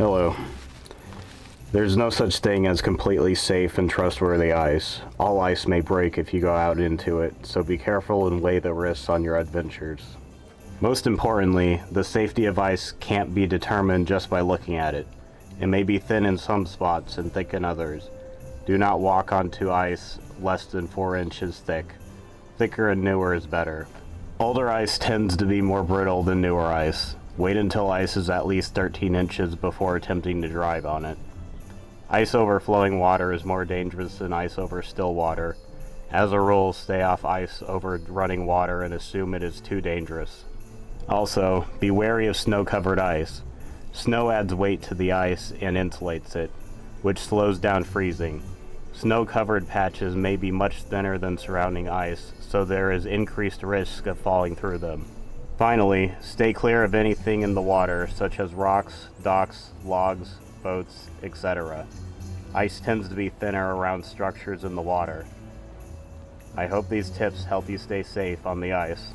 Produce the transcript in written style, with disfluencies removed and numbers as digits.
Hello. There's no such thing as completely safe and trustworthy ice. All ice may break if you go out into it, so be careful and weigh the risks on your adventures. Most importantly, the safety of ice can't be determined just by looking at it. It may be thin in some spots and thick in others. Do not walk onto ice less than 4 inches thick. Thicker and newer is better. Older ice tends to be more brittle than newer ice. Wait until ice is at least 13 inches before attempting to drive on it. Ice over flowing water is more dangerous than ice over still water. As a rule, stay off ice over running water and assume it is too dangerous. Also, be wary of snow-covered ice. Snow adds weight to the ice and insulates it, which slows down freezing. Snow-covered patches may be much thinner than surrounding ice, so there is increased risk of falling through them. Finally, stay clear of anything in the water, such as rocks, docks, logs, boats, etc. Ice tends to be thinner around structures in the water. I hope these tips help you stay safe on the ice.